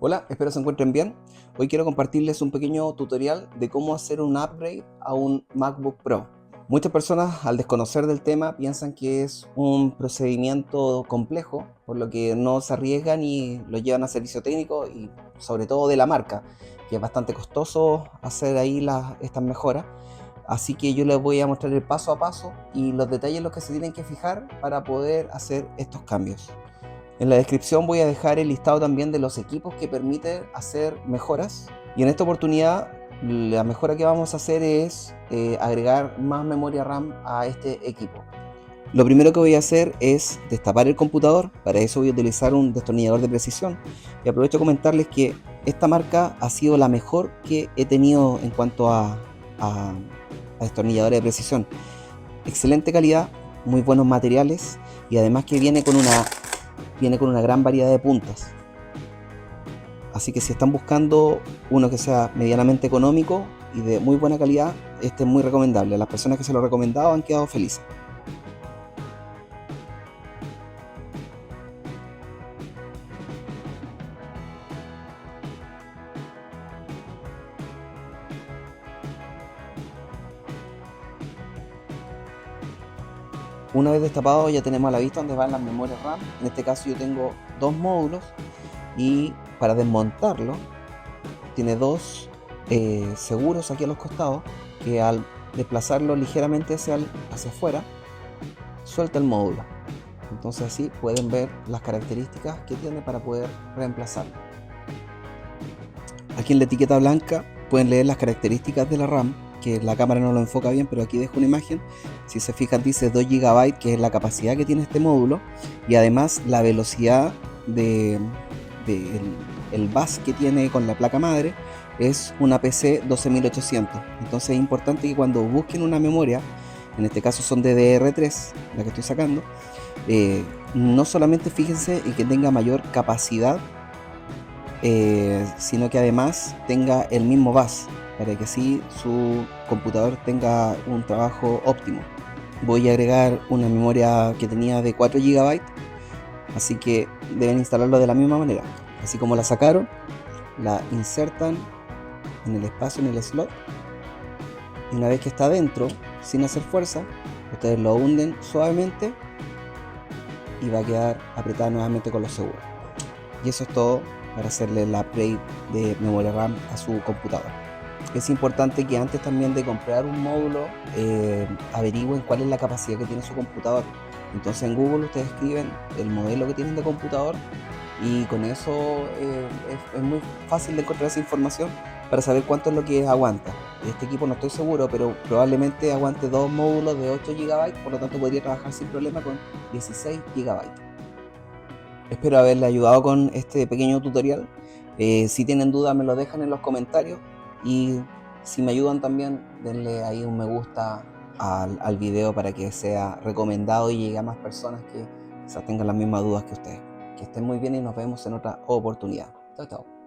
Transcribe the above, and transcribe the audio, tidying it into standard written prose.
Hola, espero se encuentren bien. Hoy quiero compartirles un pequeño tutorial de cómo hacer un upgrade a un MacBook Pro. Muchas personas al desconocer del tema piensan que es un procedimiento complejo, por lo que no se arriesgan y lo llevan a servicio técnico y sobre todo de la marca, que es bastante costoso hacer ahí estas mejoras. Así que yo les voy a mostrar el paso a paso y los detalles en los que se tienen que fijar para poder hacer estos cambios. En la descripción voy a dejar el listado también de los equipos que permiten hacer mejoras. Y en esta oportunidad la mejora que vamos a hacer es agregar más memoria RAM a este equipo. Lo primero que voy a hacer es destapar el computador. Para eso voy a utilizar un destornillador de precisión. Y aprovecho a comentarles que esta marca ha sido la mejor que he tenido en cuanto a destornilladores de precisión. Excelente calidad, muy buenos materiales y además que viene con una gran variedad de puntas. Así que si están buscando uno que sea medianamente económico y de muy buena calidad, este es muy recomendable. Las personas que se lo he recomendado han quedado felices. Una vez destapado ya tenemos a la vista donde van las memorias RAM. En este caso yo tengo dos módulos y para desmontarlo tiene dos seguros aquí a los costados que al desplazarlo ligeramente hacia afuera suelta el módulo. Entonces así pueden ver las características que tiene para poder reemplazarlo. Aquí en la etiqueta blanca pueden leer las características de la RAM, que la cámara no lo enfoca bien, pero aquí dejo una imagen. Si se fijan dice 2 GB, que es la capacidad que tiene este módulo, y además la velocidad el bus que tiene con la placa madre es una PC 12800. Entonces es importante que cuando busquen una memoria, en este caso son DDR3, la que estoy sacando, no solamente fíjense en que tenga mayor capacidad, sino que además tenga el mismo bus, para que así su computador tenga un trabajo óptimo. Voy a agregar una memoria que tenía de 4 GB, así que deben instalarlo de la misma manera. Así como la sacaron, la insertan en el espacio, en el slot, y una vez que está dentro, sin hacer fuerza, ustedes lo hunden suavemente y va a quedar apretada nuevamente con los seguros. Y eso es todo para hacerle el upgrade de memoria RAM a su computador. Es importante que antes también de comprar un módulo averigüen cuál es la capacidad que tiene su computador. Entonces en Google ustedes escriben el modelo que tienen de computador y con eso es muy fácil de encontrar esa información para saber cuánto es lo que aguanta. Este equipo no estoy seguro, pero probablemente aguante dos módulos de 8 GB, por lo tanto podría trabajar sin problema con 16 GB. Espero haberle ayudado con este pequeño tutorial. Si tienen dudas me lo dejan en los comentarios y si me ayudan también denle ahí un me gusta al video para que sea recomendado y llegue a más personas que quizás tengan las mismas dudas que ustedes. Que estén muy bien y nos vemos en otra oportunidad. Chao, chao.